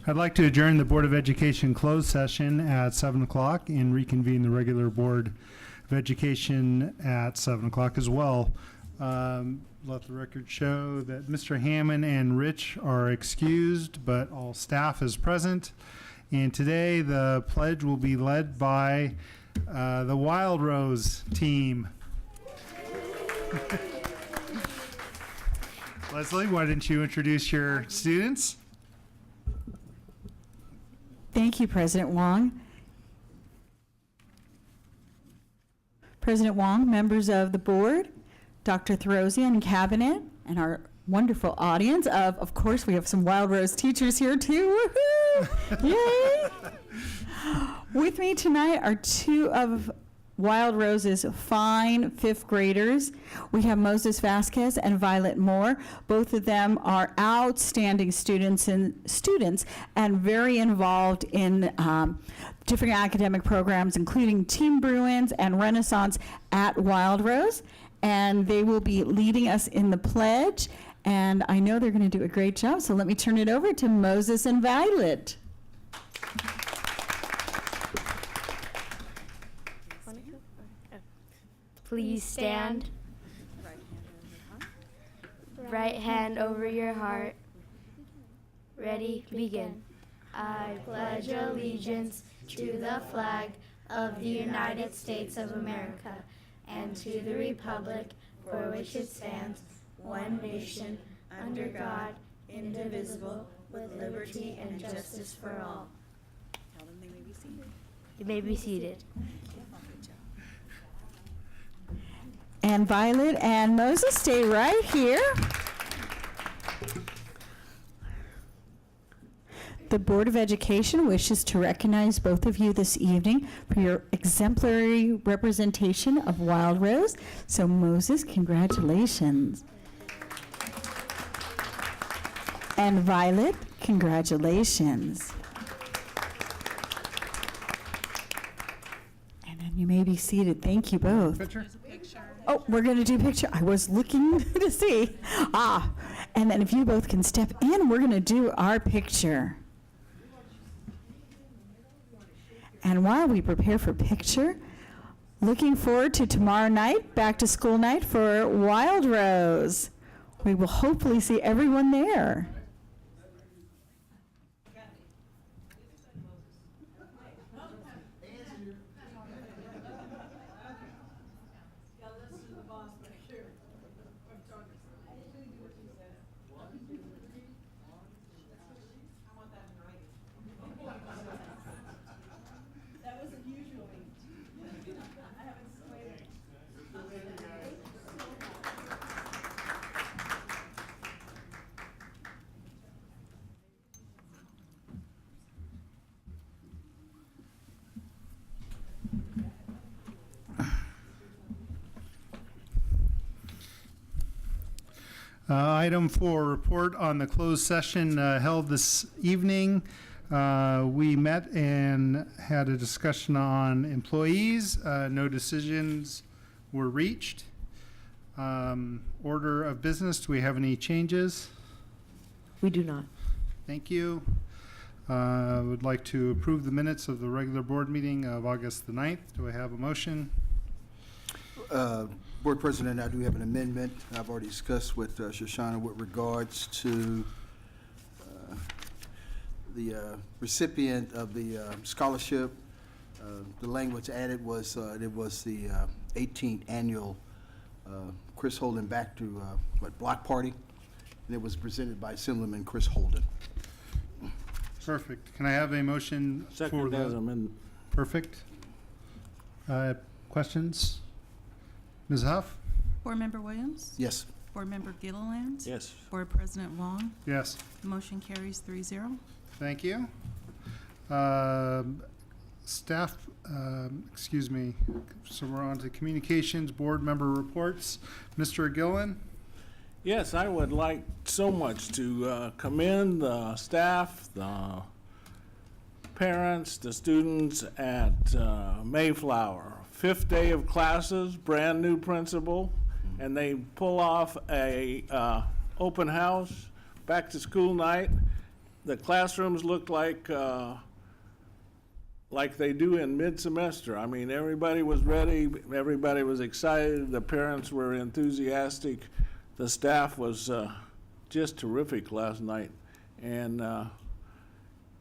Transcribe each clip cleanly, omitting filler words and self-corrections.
I'd like to adjourn the Board of Education closed session at 7 o'clock and reconvene the regular Board of Education at 7 o'clock as well. Let the record show that Mr. Hammond and Rich are excused, but all staff is present. And today the pledge will be led by the Wild Rose team. Leslie, why didn't you introduce your students? Thank you, President Wong. President Wong, members of the board, Dr. Throsian and cabinet, and our wonderful audience of course, we have some Wild Rose teachers here too. Woohoo! Yay! With me tonight are two of Wild Rose's fine fifth graders. We have Moses Vasquez and Violet Moore. Both of them are outstanding students and very involved in different academic programs, including Team Bruins and Renaissance at Wild Rose. And they will be leading us in the pledge. And I know they're going to do a great job. So let me turn it over to Moses and Violet. Please stand. Right hand over your heart. Ready, begin. I pledge allegiance to the flag of the United States of America and to the republic for which it stands, one nation, under God, indivisible, with liberty and justice for all. Tell them they may be seated. You may be seated. And Violet and Moses, stay right here. The Board of Education wishes to recognize both of you this evening for your exemplary representation of Wild Rose. So Moses, congratulations. And Violet, congratulations. And then you may be seated. Thank you both. Picture? Oh, we're going to do picture. I was looking to see. And then if you both can step in, we're going to do our picture. And while we prepare for picture, looking forward to tomorrow night, back to school night for Wild Rose. We will hopefully see everyone there. Item 4, report on the closed session held this evening. We met and had a discussion on employees. No decisions were reached. Order of business, do we have any changes? We do not. Thank you. Would like to approve the minutes of the regular board meeting of August the 9th. Do I have a motion? Board President, I do have an amendment I've already discussed with Shoshana with regards to the recipient of the scholarship. The language added was it was the 18th annual Chris Holden Back to Block Party, and it was presented by Assemblyman Chris Holden. Perfect. Can I have a motion for the amendment? Perfect. Questions? Ms. Huff? Board Member Williams? Yes. Board Member Gilliland? Yes. Board President Wong? Yes. The motion carries 3-0. Thank you. Staff, excuse me, so we're on to communications, board member reports. Mr. Gillen? Yes, I would like so much to commend the staff, the parents, the students at Mayflower. 5th day of classes, brand new principal, and they pull off a open house, back to school night, the classrooms looked like they do in mid-semester. I mean, everybody was ready, everybody was excited, the parents were enthusiastic, the staff was just terrific last night. And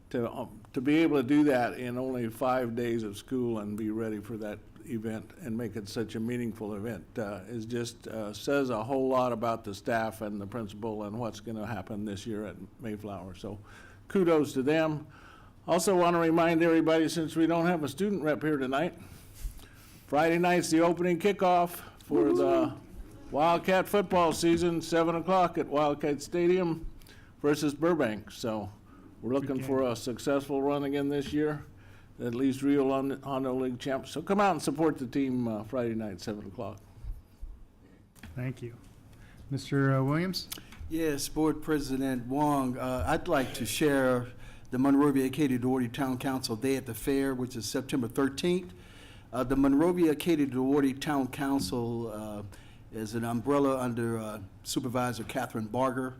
to be able to do that in only 5 days of school and be ready for that event and make it such a meaningful event is just says a whole lot about the staff and the principal and what's going to happen this year at Mayflower. So kudos to them. Also want to remind everybody, since we don't have a student rep here tonight, Friday night's the opening kickoff for the Wildcat football season, 7 o'clock at Wildcat Stadium versus Burbank. So we're looking for a successful run again this year, at least real Hondo League champs. So come out and support the team Friday night, 7 o'clock. Thank you. Mr. Williams? Yes, Board President Wong, I'd like to share the Monrovia Acadia Duarte Town Council Day at the Fair, which is September 13th. The Monrovia Acadia Duarte Town Council is an umbrella under Supervisor Catherine Barger.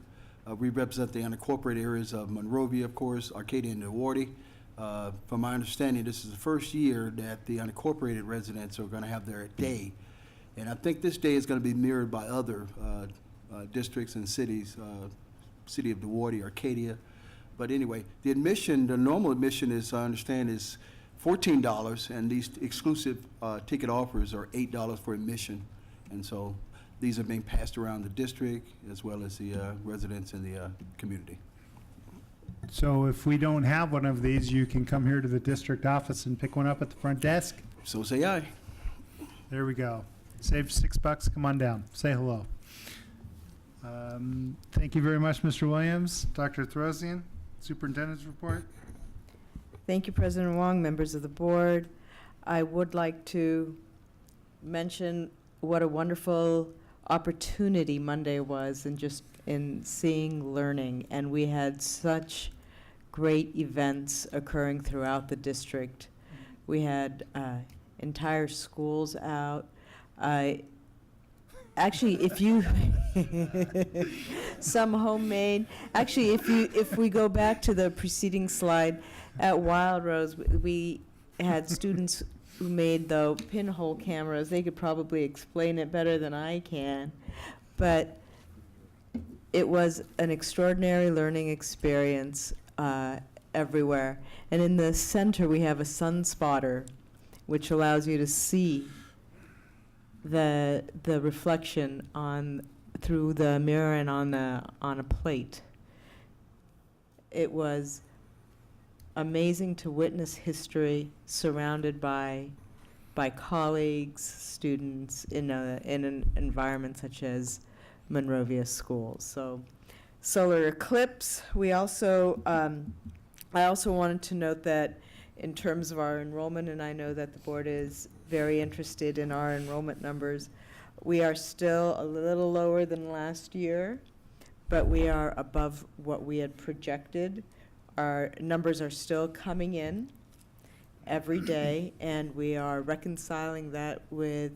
We represent the unincorporated areas of Monrovia, of course, Arcadia and Duarte. From my understanding, this is the first year that the unincorporated residents are going to have their day. And I think this day is going to be mirrored by other districts and cities, City of Duarte, Arcadia. But anyway, the normal admission is, I understand, is $14, and these exclusive ticket offers are $8 for admission. And so these are being passed around the district as well as the residents in the community. So if we don't have one of these, you can come here to the district office and pick one up at the front desk. So say aye. There we go. Save $6. Come on down. Say hello. Thank you very much, Mr. Williams. Dr. Throsian, Superintendent's report. Thank you, President Wong, members of the board. I would like to mention what a wonderful opportunity Monday was in seeing learning. And we had such great events occurring throughout the district. We had entire schools out. Actually, if you some homemade. Actually, if we go back to the preceding slide, at Wild Rose, we had students who made the pinhole cameras. They could probably explain it better than I can, but it was an extraordinary learning experience everywhere. And in the center, we have a sun spotter, which allows you to see the reflection through the mirror and on a plate. It was amazing to witness history surrounded by colleagues, students in an environment such as Monrovia schools. So, solar eclipse. We also I also wanted to note that in terms of our enrollment, and I know that the board is very interested in our enrollment numbers, we are still a little lower than last year, but we are above what we had projected. Our numbers are still coming in every day, and we are reconciling that with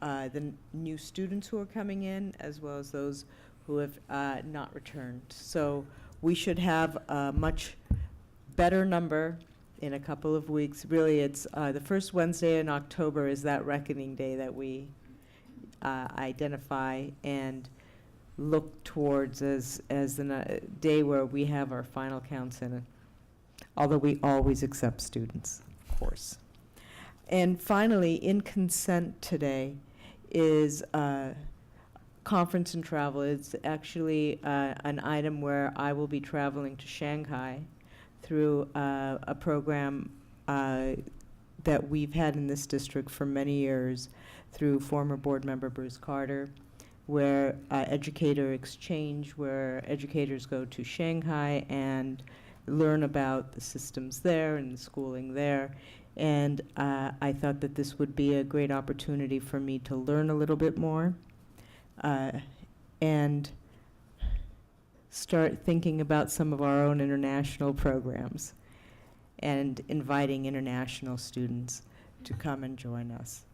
the new students who are coming in, as well as those who have not returned. So we should have a much better number in a couple of weeks. Really, it's the first Wednesday in October is that reckoning day that we identify and look towards as the day where we have our final counts in it, although we always accept students, of course. And finally, in consent today is conference and travel. It's actually an item where I will be traveling to Shanghai through a program that we've had in this district for many years through former board member Bruce Carter, where educator exchange, where educators go to Shanghai and learn about the systems there and the schooling there. And I thought that this would be a great opportunity for me to learn a little bit more and start thinking about some of our own international programs and inviting international students to come and join us.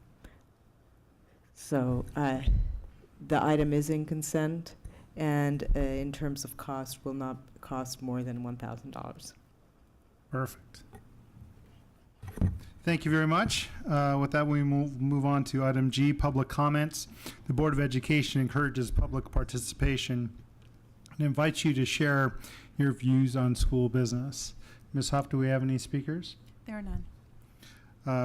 So the item is in consent, and in terms of cost, will not cost more than $1,000. Perfect. Thank you very much. With that, we move on to item G, public comments. The Board of Education encourages public participation and invites you to share your views on school business. Ms. Huff, do we have any speakers? There are none.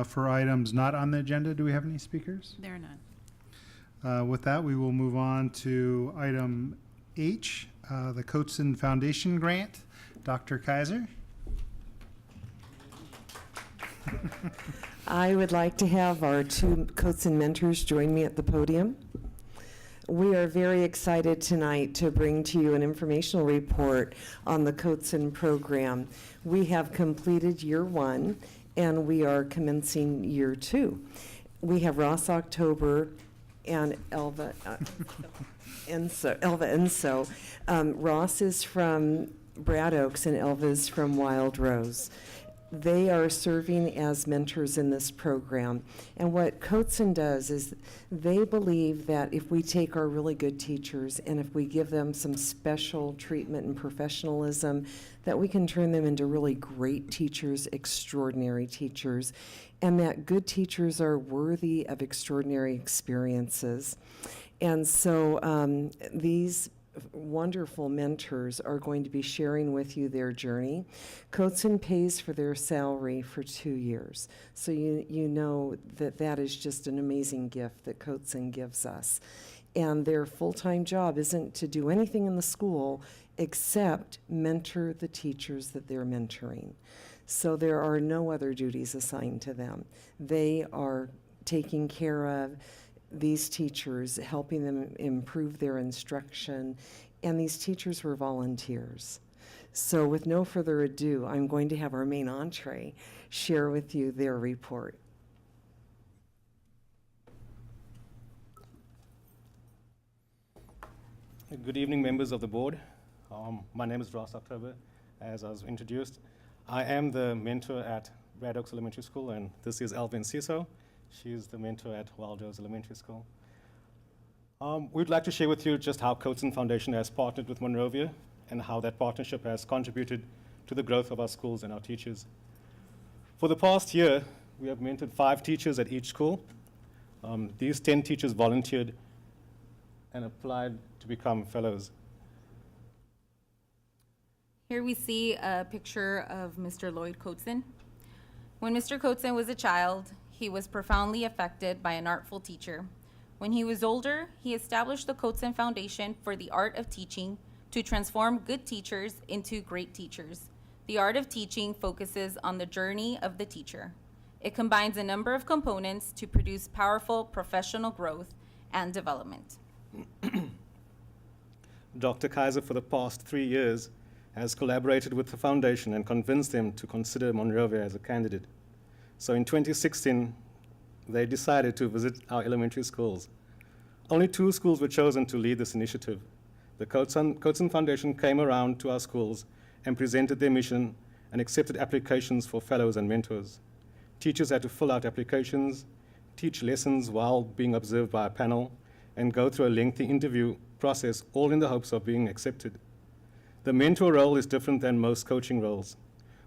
For items not on the agenda, do we have any speakers? There are none. With that, we will move on to item H, the Coatson Foundation Grant. Dr. Kaiser? I would like to have our two Coatson mentors join me at the podium. We are very excited tonight to bring to you an informational report on the Coatson program. We have completed year 1 and we are commencing year 2. We have Ross October and Elva Enso. Ross is from Brad Oaks and Elva is from Wild Rose. They are serving as mentors in this program. And what Coatson does is they believe that if we take our really good teachers and if we give them some special treatment and professionalism, that we can turn them into really great teachers, extraordinary teachers, and that good teachers are worthy of extraordinary experiences. And so these wonderful mentors are going to be sharing with you their journey. Coatson pays for their salary for 2 years. So you know that that is just an amazing gift that Coatson gives us. And their full-time job isn't to do anything in the school except mentor the teachers that they're mentoring. So there are no other duties assigned to them. They are taking care of these teachers, helping them improve their instruction, and these teachers were volunteers. So with no further ado, I'm going to have our main entree share with you their report. Good evening, members of the board. My name is Ross October, as I was introduced. I am the mentor at Brad Oaks Elementary School, and this is Alvin Ciso. She's the mentor at Wild Rose Elementary School. We'd like to share with you just how Coatson Foundation has partnered with Monrovia and how that partnership has contributed to the growth of our schools and our teachers. For the past year, we have mentored 5 teachers at each school. These 10 teachers volunteered and applied to become fellows. Here we see a picture of Mr. Lloyd Coatson. When Mr. Coatson was a child, he was profoundly affected by an artful teacher. When he was older, he established the Coatson Foundation for the Art of Teaching to transform good teachers into great teachers. The Art of Teaching focuses on the journey of the teacher. It combines a number of components to produce powerful professional growth and development. Dr. Kaiser, for the past 3 years, has collaborated with the foundation and convinced them to consider Monrovia as a candidate. So in 2016, they decided to visit our elementary schools. Only 2 schools were chosen to lead this initiative. The Coatson Foundation came around to our schools and presented their mission and accepted applications for fellows and mentors. Teachers had to fill out applications, teach lessons while being observed by a panel, and go through a lengthy interview process, all in the hopes of being accepted. The mentor role is different than most coaching roles.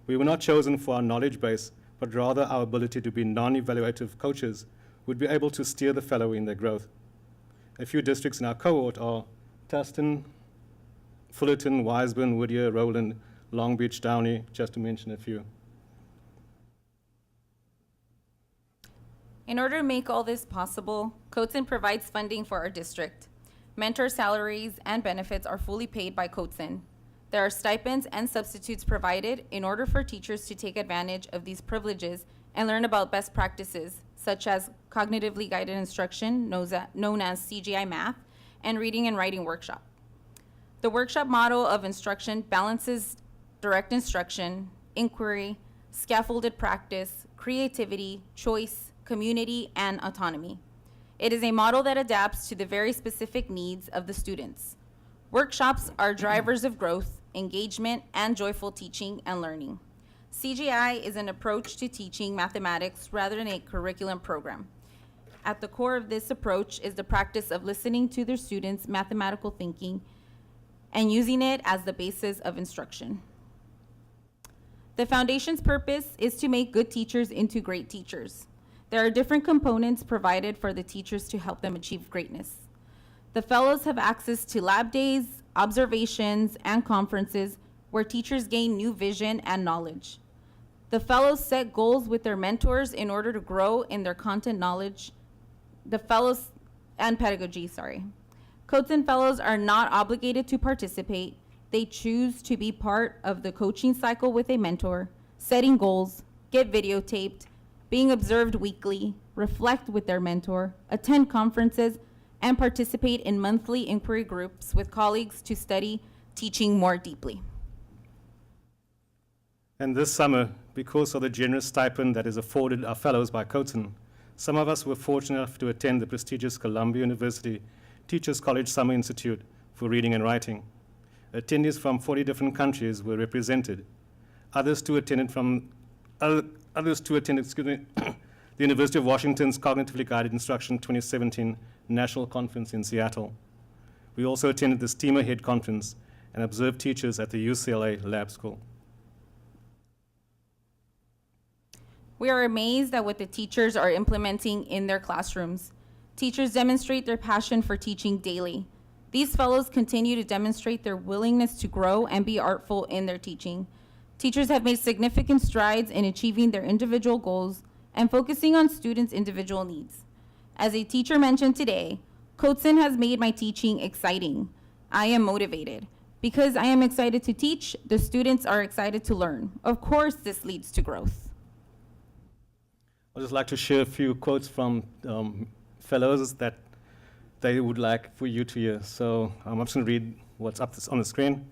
We were not chosen for our knowledge base, but rather our ability to be non-evaluative coaches would be able to steer the fellow in their growth. A few districts in our cohort are Tustin, Fullerton, Wiseburn, Whittier, Rowland, Long Beach, Downey, just to mention a few. In order to make all this possible, Coatson provides funding for our district. Mentor salaries and benefits are fully paid by Coatson. There are stipends and substitutes provided in order for teachers to take advantage of these privileges and learn about best practices, such as cognitively guided instruction, known as CGI math, and reading and writing workshop. The workshop model of instruction balances direct instruction, inquiry, scaffolded practice, creativity, choice, community, and autonomy. It is a model that adapts to the very specific needs of the students. Workshops are drivers of growth, engagement, and joyful teaching and learning. CGI is an approach to teaching mathematics rather than a curriculum program. At the core of this approach is the practice of listening to their students' mathematical thinking and using it as the basis of instruction. The foundation's purpose is to make good teachers into great teachers. There are different components provided for the teachers to help them achieve greatness. The fellows have access to lab days, observations, and conferences where teachers gain new vision and knowledge. The fellows set goals with their mentors in order to grow in their content knowledge. The fellows and pedagogy, Coatson fellows are not obligated to participate. They choose to be part of the coaching cycle with a mentor, setting goals, get videotaped, being observed weekly, reflect with their mentor, attend conferences, and participate in monthly inquiry groups with colleagues to study teaching more deeply. And this summer, because of the generous stipend that is afforded our fellows by Coatson, some of us were fortunate enough to attend the prestigious Columbia University Teachers College Summer Institute for Reading and Writing. Attendees from 40 different countries were represented. Others too attended the University of Washington's Cognitively Guided Instruction 2017 National Conference in Seattle. We also attended the Steamer Head Conference and observed teachers at the UCLA Lab School. We are amazed at what the teachers are implementing in their classrooms. Teachers demonstrate their passion for teaching daily. These fellows continue to demonstrate their willingness to grow and be artful in their teaching. Teachers have made significant strides in achieving their individual goals and focusing on students' individual needs. As a teacher mentioned today, Coatson has made my teaching exciting. I am motivated. Because I am excited to teach, the students are excited to learn. Of course, this leads to growth. I'd just like to share a few quotes from fellows that they would like for you to hear. So I'm just going to read what's up on the screen.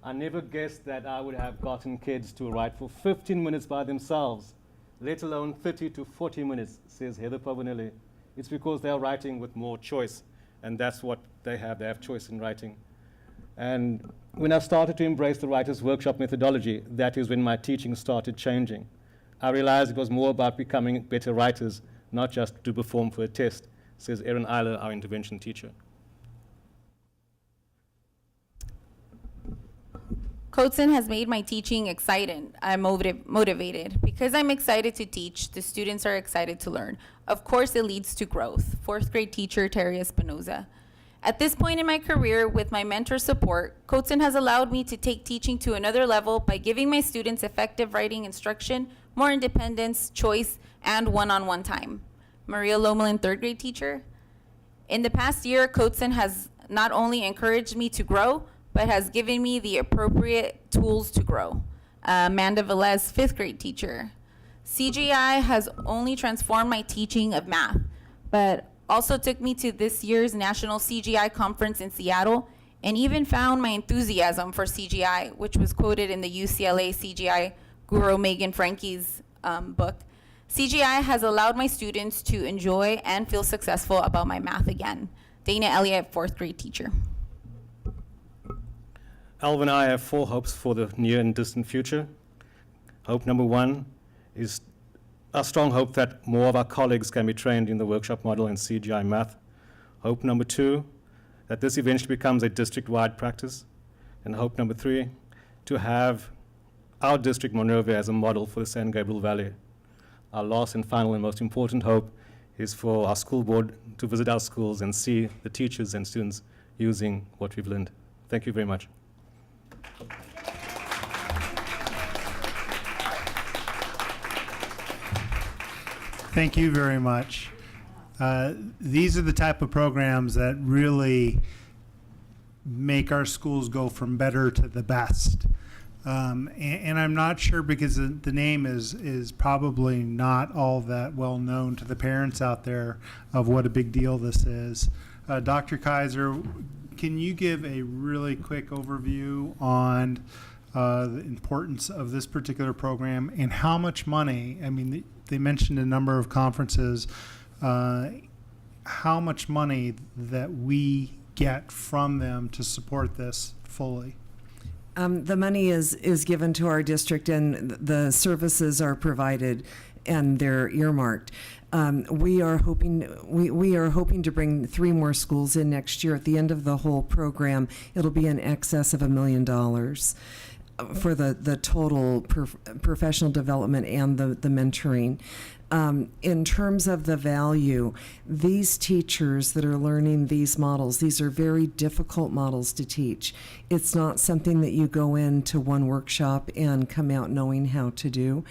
I never guessed that I would have gotten kids to write for 15 minutes by themselves, let alone 30 to 40 minutes, says Heather Pavanelli. It's because they are writing with more choice, and that's what they have. They have choice in writing. And when I started to embrace the Writer's Workshop methodology, that is when my teaching started changing. I realized it was more about becoming better writers, not just to perform for a test, says Erin Eiler, our intervention teacher. Coatson has made my teaching exciting. I'm motivated. Because I'm excited to teach, the students are excited to learn. Of course, it leads to growth. 4th grade teacher, Terry Espinoza. At this point in my career, with my mentor support, Coatson has allowed me to take teaching to another level by giving my students effective writing instruction, more independence, choice, and one-on-one time. Maria Lomelin, 3rd grade teacher. In the past year, Coatson has not only encouraged me to grow, but has given me the appropriate tools to grow. Amanda Velez, 5th grade teacher. CGI has only transformed my teaching of math, but also took me to this year's National CGI Conference in Seattle, and even found my enthusiasm for CGI, which was quoted in the UCLA CGI guru Megan Frankie's book. CGI has allowed my students to enjoy and feel successful about my math again. Dana Elliott, 4th grade teacher. Alva and I have 4 hopes for the near and distant future. Hope number 1 is a strong hope that more of our colleagues can be trained in the workshop model in CGI math. Hope number 2, that this eventually becomes a district-wide practice. And hope number 3, to have our district, Monrovia, as a model for the San Gabriel Valley. Our last and final and most important hope is for our school board to visit our schools and see the teachers and students using what we've learned. Thank you very much. Thank you very much. These are the type of programs that really make our schools go from better to the best. And I'm not sure, because the name is probably not all that well known to the parents out there of what a big deal this is. Dr. Kaiser, can you give a really quick overview on the importance of this particular program and how much money, I mean, they mentioned a number of conferences, how much money that we get from them to support this fully? The money is given to our district, and the services are provided. and they're earmarked. We are hoping to bring 3 more schools in next year. At the end of the whole program, it'll be in excess of $1 million for the total professional development and the mentoring. In terms of the value, these teachers that are learning these models, these are very difficult models to teach. It's not something that you go into one workshop and come out knowing how to do.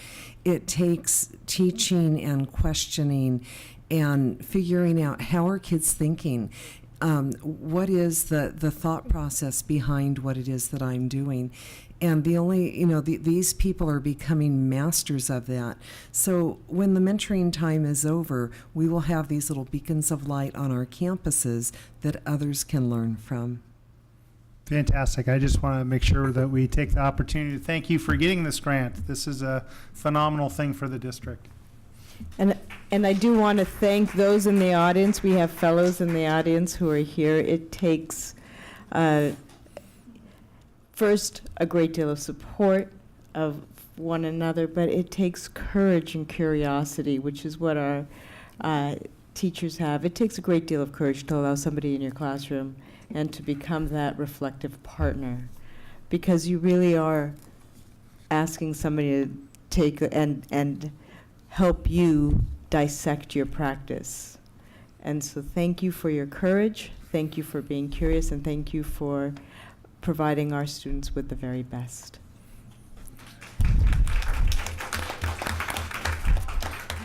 It takes teaching and questioning and figuring out how are kids thinking. What is the thought process behind what it is that I'm doing? And these people are becoming masters of that. So when the mentoring time is over, we will have these little beacons of light on our campuses that others can learn from. Fantastic. I just want to make sure that we take the opportunity to thank you for getting this grant. This is a phenomenal thing for the district. And I do want to thank those in the audience. We have fellows in the audience who are here. It takes, first, a great deal of support of one another, but it takes courage and curiosity, which is what our teachers have. It takes a great deal of courage to allow somebody in your classroom and to become that reflective partner, because you really are asking somebody to take and help you dissect your practice. And so thank you for your courage, thank you for being curious, and thank you for providing our students with the very best.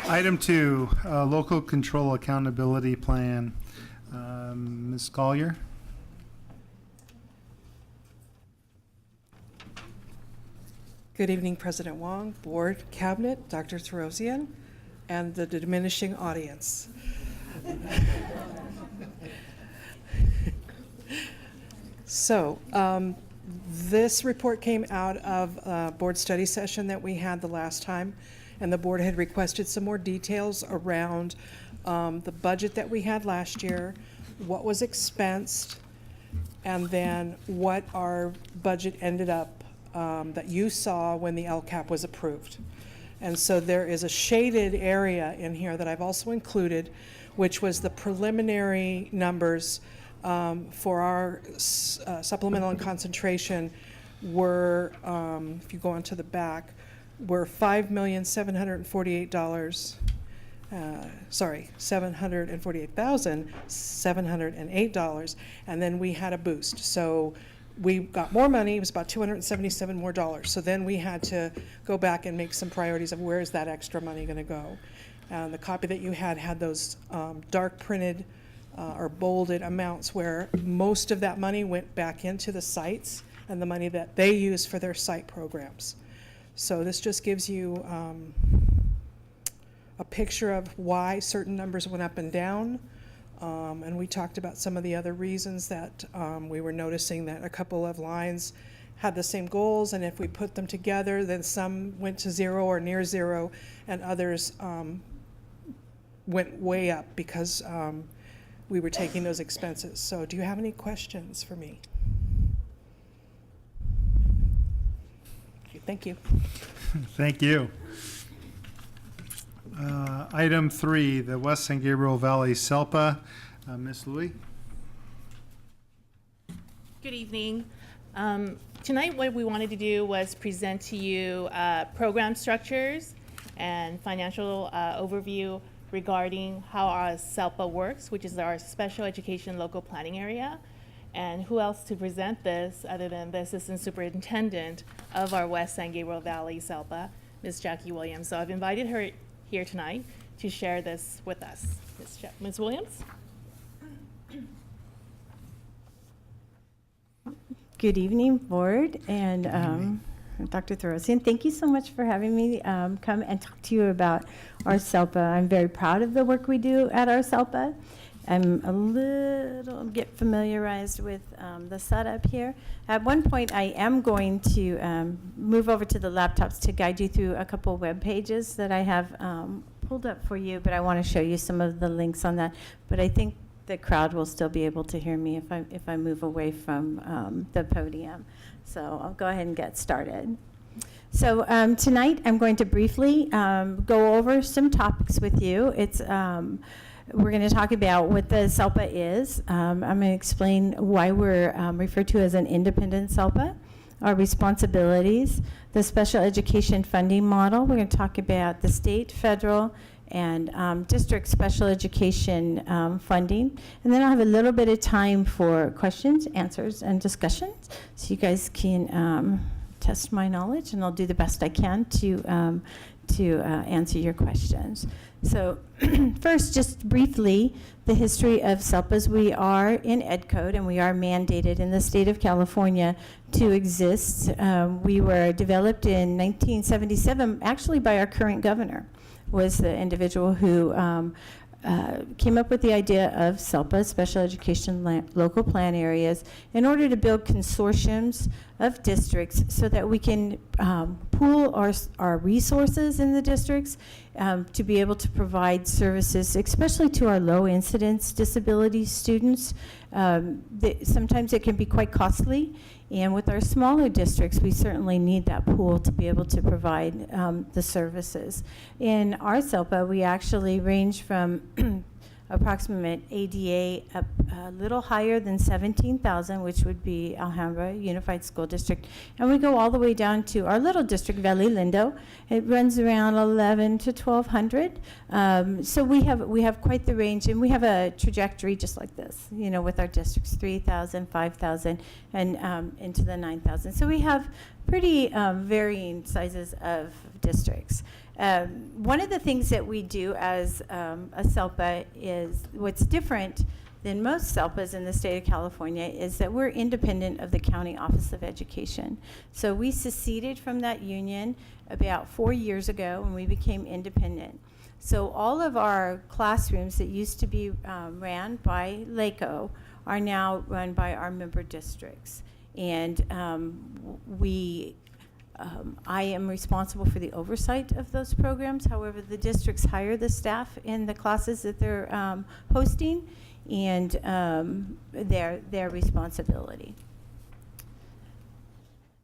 Item 2, local control accountability plan. Ms. Collier? Good evening, President Wong, Board, Cabinet, Dr. Therosian, and the diminishing audience. So, this report came out of a board study session that we had the last time, and the board had requested some more details around the budget that we had last year, what was expensed, and then what our budget ended up that you saw when the LCAP was approved. And so there is a shaded area in here that I've also included, which was the preliminary numbers for our supplemental and concentration were, if you go on to the back, were $5,748,000, $748,708, and then we had a boost. So we got more money. It was about $277 more. So then we had to go back and make some priorities of where is that extra money going to go. And the copy that you had those dark printed or bolded amounts where most of that money went back into the sites and the money that they use for their site programs. So this just gives you a picture of why certain numbers went up and down. And we talked about some of the other reasons that we were noticing that a couple of lines had the same goals, and if we put them together, then some went to zero or near zero, and others went way up because we were taking those expenses. So do you have any questions for me? Okay, thank you. Thank you. Item 3, the West San Gabriel Valley SELPA. Ms. Louie? Good evening. Tonight what we wanted to do was present to you program structures and financial overview regarding how our SELPA works, which is our Special Education Local Planning Area. And who else to present this other than the Assistant Superintendent of our West San Gabriel Valley SELPA, Ms. Jackie Williams. So I've invited her here tonight to share this with us. Ms. Williams? Good evening, Board, and Dr. Therosian. Thank you so much for having me come and talk to you about our SELPA. I'm very proud of the work we do at our SELPA. I'm a little get familiarized with the setup here. At one point, I am going to move over to the laptops to guide you through a couple web pages that I have pulled up for you, but I want to show you some of the links on that. But I think the crowd will still be able to hear me if I move away from the podium. So I'll go ahead and get started. So tonight I'm going to briefly go over some topics with you. We're going to talk about what the SELPA is. I'm going to explain why we're referred to as an independent SELPA, our responsibilities, the special education funding model. We're going to talk about the state, federal, and district special education funding. And then I'll have a little bit of time for questions, answers, and discussions, so you guys can test my knowledge, and I'll do the best I can to answer your questions. So first, just briefly, the history of SELPAs. We are in Ed Code, and we are mandated in the state of California to exist. We were developed in 1977, actually by our current governor, was the individual who came up with the idea of SELPA, Special Education Local Plan Areas, in order to build consortiums of districts so that we can pool our resources in the districts to be able to provide services, especially to our low incidence disability students. Sometimes it can be quite costly, and with our smaller districts, we certainly need that pool to be able to provide the services. In our SELPA, we actually range from approximate ADA up a little higher than 17,000, which would be Alhambra Unified School District. And we go all the way down to our little district, Valley Lindo. It runs around 11 to 1,200. So we have quite the range, and we have a trajectory just like this, with our districts, 3,000, 5,000, and into the 9,000. So we have pretty varying sizes of districts. One of the things that we do as a SELPA is, what's different than most SELPAs in the state of California, is that we're independent of the County Office of Education. So we seceded from that union about 4 years ago when we became independent. So all of our classrooms that used to be ran by LACO are now run by our member districts. And I am responsible for the oversight of those programs. However, the districts hire the staff in the classes that they're hosting, and their responsibility.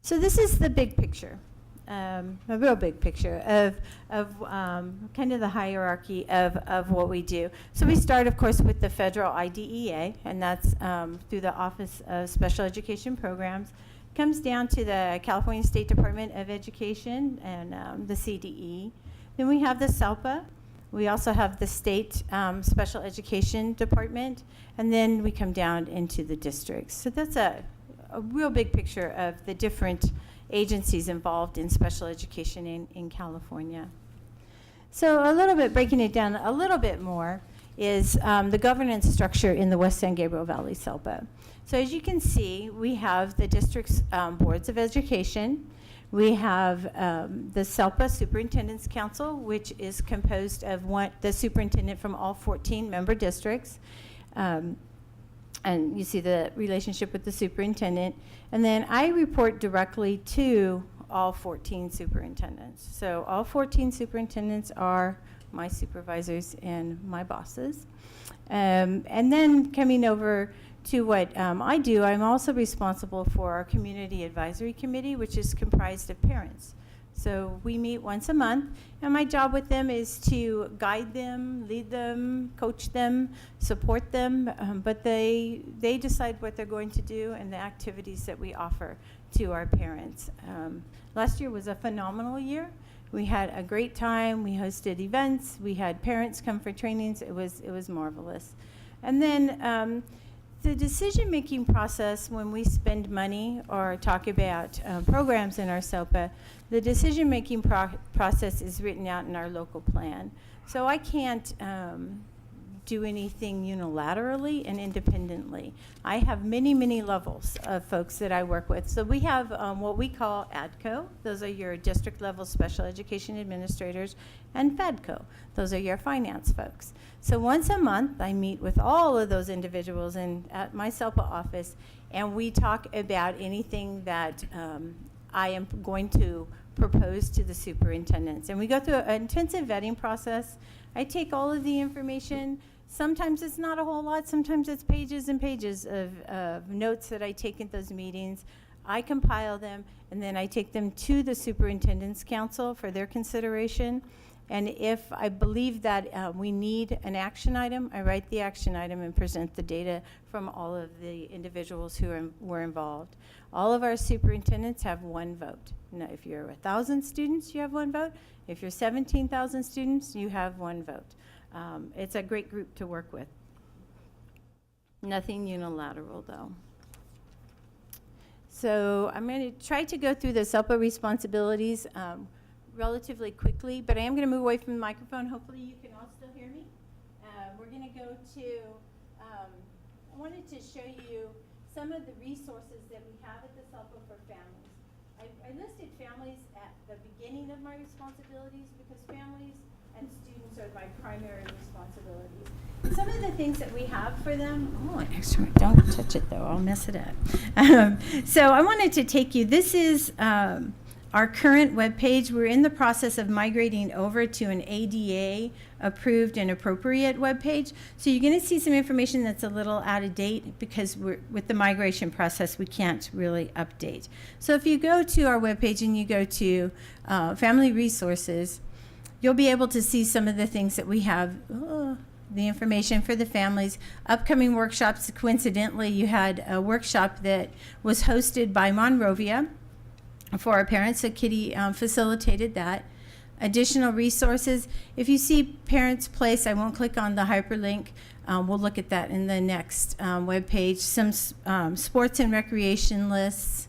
So this is the big picture, a real big picture of kind of the hierarchy of what we do. So we start, of course, with the federal IDEA, and that's through the Office of Special Education Programs. Comes down to the California State Department of Education and the CDE. Then we have the SELPA. We also have the State Special Education Department, and then we come down into the districts. So that's a real big picture of the different agencies involved in special education in California. So a little bit, breaking it down a little bit more, is the governance structure in the West San Gabriel Valley SELPA. So as you can see, we have the district's boards of education. We have the SELPA Superintendent's Council, which is composed of the superintendent from all 14 member districts. And you see the relationship with the superintendent. And then I report directly to all 14 superintendents. So all 14 superintendents are my supervisors and my bosses. And then coming over to what I do, I'm also responsible for our Community Advisory Committee, which is comprised of parents. So we meet once a month, and my job with them is to guide them, lead them, coach them, support them, but they decide what they're going to do and the activities that we offer to our parents. Last year was a phenomenal year. We had a great time. We hosted events. We had parents come for trainings. It was marvelous. And then the decision-making process when we spend money or talk about programs in our SELPA, the decision-making process is written out in our local plan. So I can't do anything unilaterally and independently. I have many, many levels of folks that I work with. So we have what we call ADCO. Those are your district level special education administrators, and FADCO. Those are your finance folks. So once a month, I meet with all of those individuals at my SELPA office, and we talk about anything that I am going to propose to the superintendents. And we go through an intensive vetting process. I take all of the information. Sometimes it's not a whole lot. Sometimes it's pages and pages of notes that I take at those meetings. I compile them, and then I take them to the Superintendent's Council for their consideration. And if I believe that we need an action item, I write the action item and present the data from all of the individuals who were involved. All of our superintendents have one vote. Now, if you're 1,000 students, you have one vote. If you're 17,000 students, you have one vote. It's a great group to work with. Nothing unilateral, though. So I'm going to try to go through the SELPA responsibilities relatively quickly, but I am going to move away from the microphone. Hopefully you can all still hear me. We're going to go to, I wanted to show you some of the resources that we have at the SELPA for families. I listed families at the beginning of my responsibilities because families and students are my primary responsibilities. And some of the things that we have for them, oh, extra, don't touch it though, I'll mess it up. So I wanted to take you, this is our current webpage. We're in the process of migrating over to an ADA approved and appropriate webpage. So you're going to see some information that's a little out of date because with the migration process, we can't really update. So if you go to our webpage and you go to Family Resources, you'll be able to see some of the things that we have, the information for the families, upcoming workshops. Coincidentally, you had a workshop that was hosted by Monrovia for our parents, so Kitty facilitated that. Additional resources. If you see Parents Place, I won't click on the hyperlink. We'll look at that in the next webpage. Some sports and recreation lists.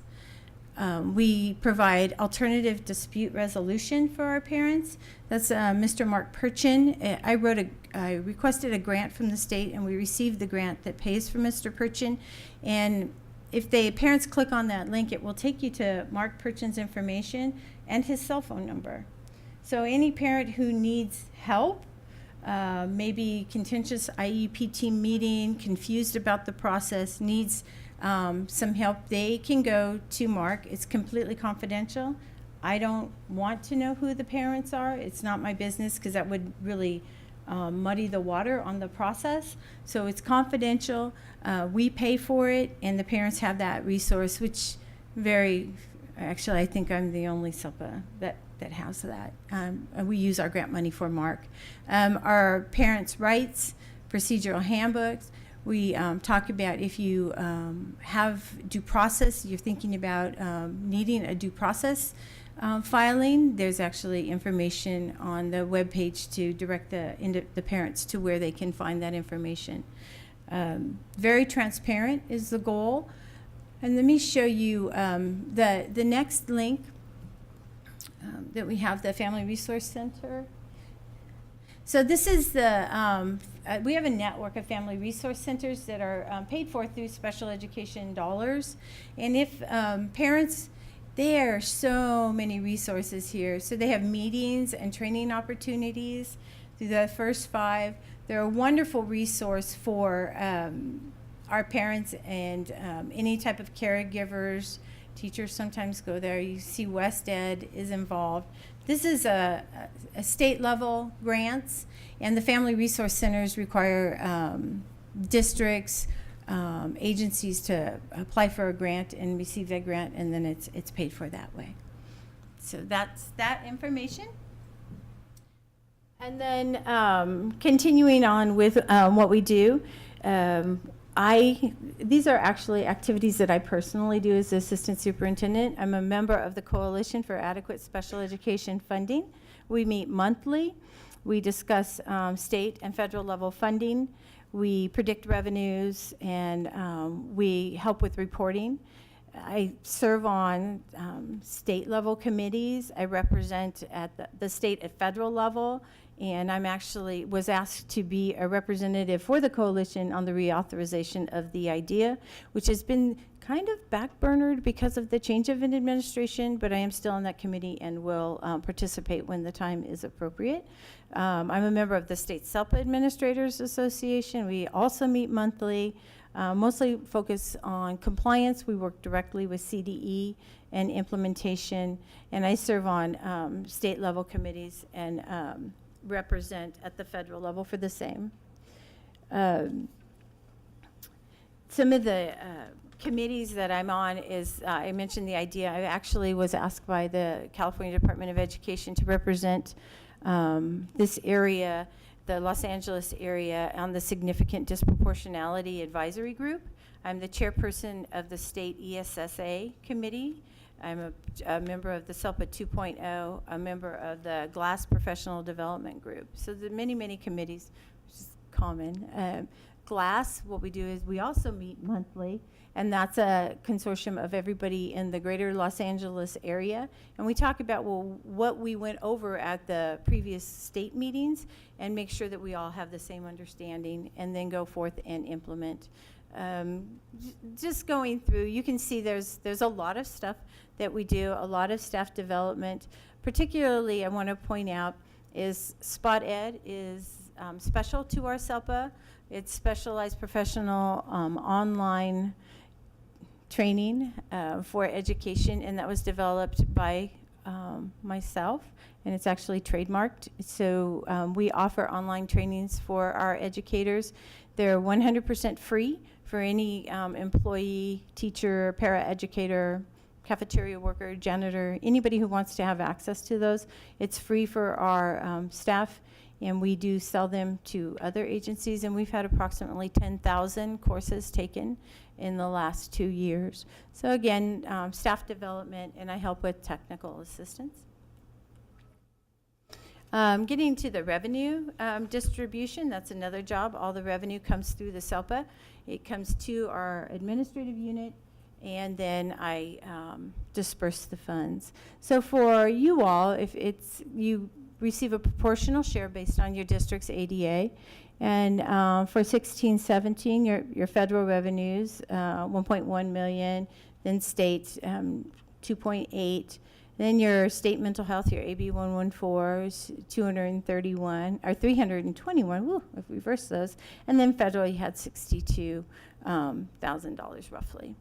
We provide alternative dispute resolution for our parents. That's Mr. Mark Purchin. I requested a grant from the state, and we received the grant that pays for Mr. Purchin. And if the parents click on that link, it will take you to Mark Purchin's information and his cell phone number. So any parent who needs help, maybe contentious IEP team meeting, confused about the process, needs some help, they can go to Mark. It's completely confidential. I don't want to know who the parents are. It's not my business because that would really muddy the water on the process. So it's confidential. We pay for it, and the parents have that resource, which actually I think I'm the only SELPA that has that. We use our grant money for Mark. Our parents' rights, procedural handbooks. We talk about if you have due process, you're thinking about needing a due process filing, there's actually information on the webpage to direct the parents to where they can find that information. Very transparent is the goal. And let me show you the next link that we have, the Family Resource Center. So this is we have a network of family resource centers that are paid for through special education dollars. And if parents, there are so many resources here. So they have meetings and training opportunities through the first 5. They're a wonderful resource for our parents and any type of caregivers. Teachers sometimes go there. You see West Ed is involved. This is a state level grants, and the Family Resource Centers require districts, agencies to apply for a grant and receive that grant, and then it's paid for that way. So that's that information. And then continuing on with what we do, these are actually activities that I personally do as the assistant superintendent. I'm a member of the Coalition for Adequate Special Education Funding. We meet monthly. We discuss state and federal level funding. We predict revenues, and we help with reporting. I serve on state level committees. I represent at the state and federal level, and I'm actually was asked to be a representative for the coalition on the reauthorization of the IDEA, which has been kind of backburnered because of the change of an administration, but I am still on that committee and will participate when the time is appropriate. I'm a member of the State SELPA Administrators Association. We also meet monthly, mostly focus on compliance. We work directly with CDE and implementation, and I serve on state level committees and represent at the federal level for the same. Some of the committees that I'm on is, I mentioned the idea, I actually was asked by the California Department of Education to represent this area, the Los Angeles area, on the Significant Disproportionality Advisory Group. I'm the chairperson of the state ESSA committee. I'm a member of the SELPA 2.0, a member of the GLASS Professional Development Group. So there are many, many committees, which is common. GLASS, what we do is we also meet monthly, and that's a consortium of everybody in the greater Los Angeles area. And we talk about, well, what we went over at the previous state meetings and make sure that we all have the same understanding and then go forth and implement. Just going through, you can see there's a lot of stuff that we do, a lot of staff development. Particularly, I want to point out is Spot Ed is special to our SELPA. It's specialized professional online training for education, and that was developed by myself, and it's actually trademarked. So we offer online trainings for our educators. They're 100% free for any employee, teacher, paraeducator, cafeteria worker, janitor, anybody who wants to have access to those. It's free for our staff, and we do sell them to other agencies, and we've had approximately 10,000 courses taken in the last 2 years. So again, staff development, and I help with technical assistance. Getting to the revenue distribution, that's another job. All the revenue comes through the SELPA. It comes to our administrative unit, and then I disperse the funds. So for you all, if it's, you receive a proportional share based on your district's ADA, and for 16-17, your federal revenues, 1.1 million, then state 2.8. Then your state mental health, your AB 114 is 231, or 321, woo, I've reversed those. And then federal, you had $62,000 roughly.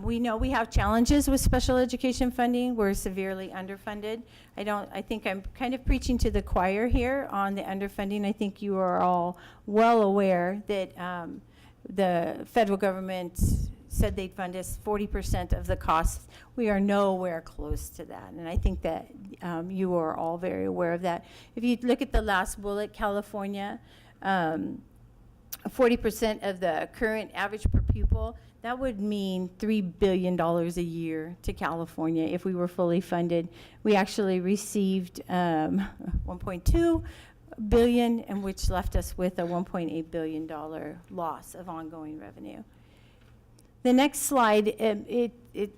We know we have challenges with special education funding. We're severely underfunded. I think I'm kind of preaching to the choir here on the underfunding. I think you are all well aware that the federal government said they'd fund us 40% of the costs. We are nowhere close to that, and I think that you are all very aware of that. If you look at the last bullet, California, 40% of the current average per pupil, that would mean $3 billion a year to California if we were fully funded. We actually received 1.2 billion, and which left us with a $1.8 billion loss of ongoing revenue. The next slide, it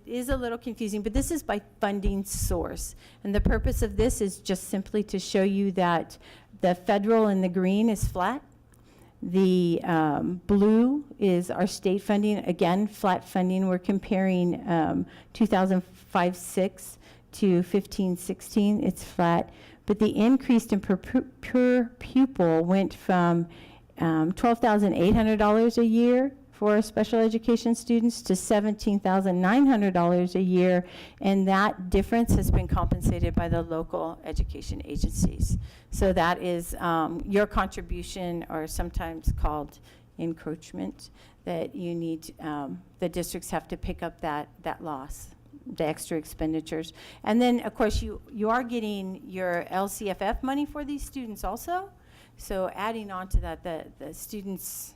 is a little confusing, but this is by funding source. And the purpose of this is just simply to show you that the federal in the green is flat. The blue is our state funding, again, flat funding. We're comparing 2005-06 to 15-16, it's flat. But the increase in per pupil went from $12,800 a year for special education students to $17,900 a year, and that difference has been compensated by the local education agencies. So that is your contribution, or sometimes called encroachment, that you need, the districts have to pick up that loss, the extra expenditures. And then, of course, you are getting your LCFF money for these students also. So adding on to that, the students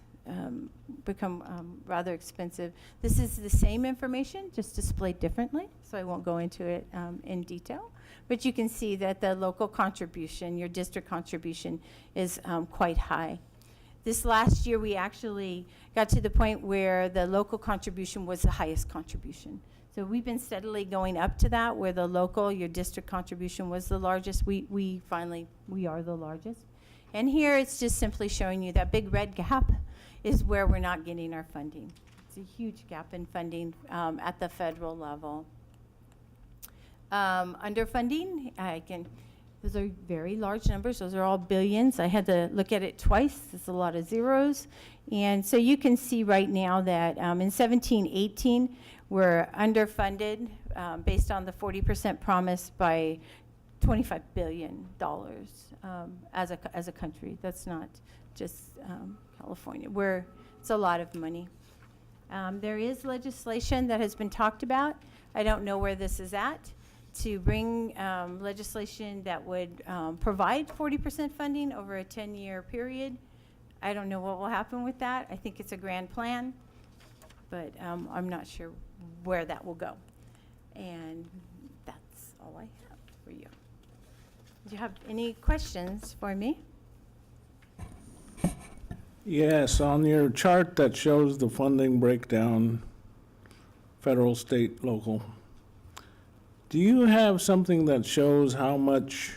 become rather expensive. This is the same information, just displayed differently, so I won't go into it in detail. But you can see that the local contribution, your district contribution, is quite high. This last year, we actually got to the point where the local contribution was the highest contribution. So we've been steadily going up to that, where the local, your district contribution was the largest. We are the largest. And here it's just simply showing you that big red gap is where we're not getting our funding. It's a huge gap in funding at the federal level. Underfunding, those are very large numbers. Those are all billions. I had to look at it twice. There's a lot of zeros. And so you can see right now that in 17-18, we're underfunded based on the 40% promise by $25 billion as a country. That's not just California. It's a lot of money. There is legislation that has been talked about. I don't know where this is at, to bring legislation that would provide 40% funding over a 10-year period. I don't know what will happen with that. I think it's a grand plan, but I'm not sure where that will go. And that's all I have for you. Do you have any questions for me? Yes, on your chart that shows the funding breakdown, federal, state, local, do you have something that shows how much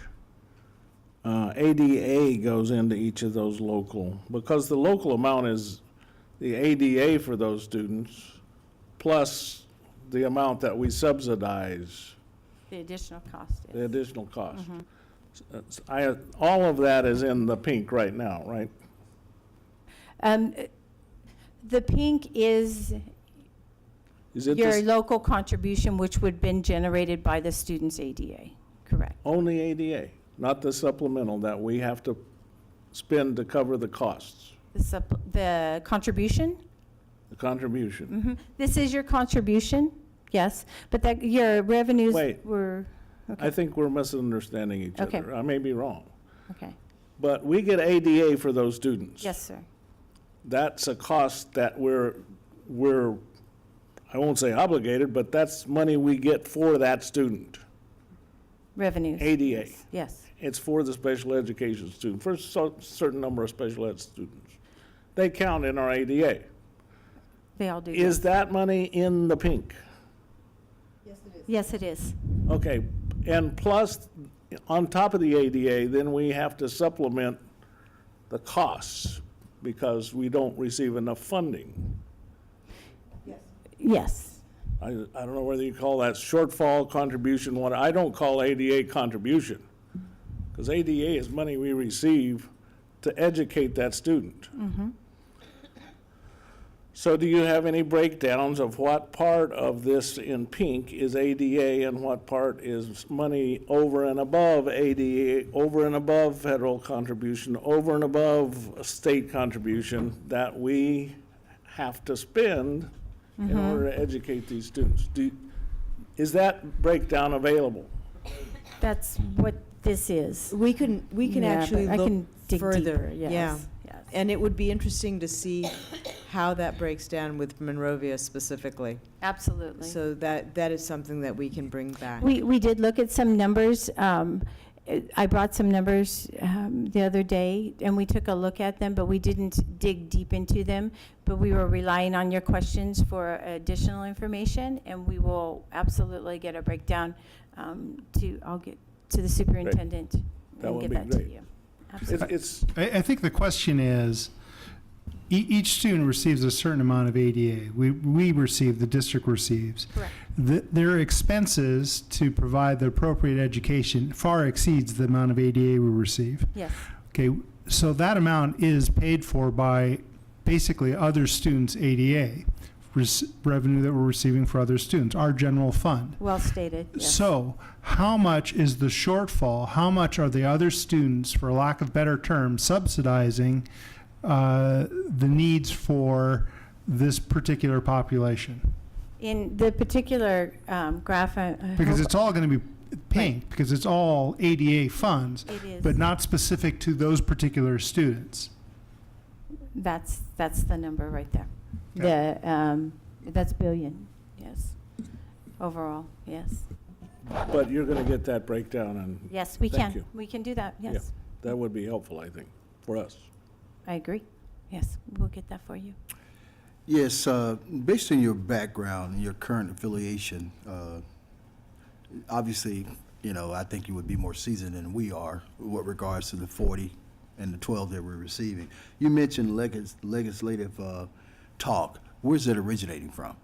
ADA goes into each of those local? Because the local amount is the ADA for those students, plus the amount that we subsidize, The additional cost is. the additional cost. All of that is in the pink right now, right? The pink is Is it your the local contribution, which would have been generated by the student's ADA, correct? only ADA, not the supplemental that we have to spend to cover the costs, The contribution? the contribution? This is your contribution, yes, but that, your revenues Wait. were, I think we're misunderstanding each Okay. other. I may be wrong. okay, But we get ADA for those students. yes, sir. That's a cost that we're, I won't say obligated, but that's money we get for that student. Revenues. ADA. Yes, It's for the special education student, for a certain number of special ed students. They count in our ADA. they all do. Is yes. that money in the pink? Yes, it is. Okay, and plus, on top of the ADA, then we have to supplement the costs because we don't receive enough funding. Yes, I don't know whether you call that shortfall contribution, what, I don't call ADA contribution. Because ADA is money we receive to educate that student. So do you have any breakdowns of what part of this in pink is ADA and what part is money over and above ADA, over and above federal contribution, over and above state contribution that we have to spend in order to educate these students? Is that breakdown available? that's what this is. We can Yeah, actually but I look can dig further. deeper, yes, Yeah. yes. And it would be interesting to see how that breaks down with Monrovia specifically. Absolutely. So that is something that we can bring back. We did look at some numbers. I brought some numbers the other day, and we took a look at them, but we didn't dig deep into them. But we were relying on your questions for additional information, and we will absolutely get a breakdown I'll get to the superintendent That and would get be that to great. you. Absolutely. It's, I think the question is, each student receives a certain amount of ADA. We receive, the district receives. Correct. Their expenses to provide the appropriate education far exceeds the amount of ADA we receive. Yes, Okay, so that amount is paid for by basically other students' ADA, revenue that we're receiving for other students, our general fund. well stated, yes. So how much is the shortfall? How much are the other students, for lack of better term, subsidizing the needs for this particular population? In the particular graph, Because it's all going to be pink, because it's all ADA funds, It is. but not specific to those particular students. that's the number right there. That's billion, yes. Overall, yes. but you're gonna get that breakdown and Yes, we Thank can. you. We can do that, Yeah. yes. that would be helpful, I think, for us. I agree. Yes, we'll get that for you. Yes, based on your background and your current affiliation, obviously, I think you would be more seasoned than we are with regards to the 40 and the 12 that we're receiving. You mentioned legislative talk. Where's that originating from?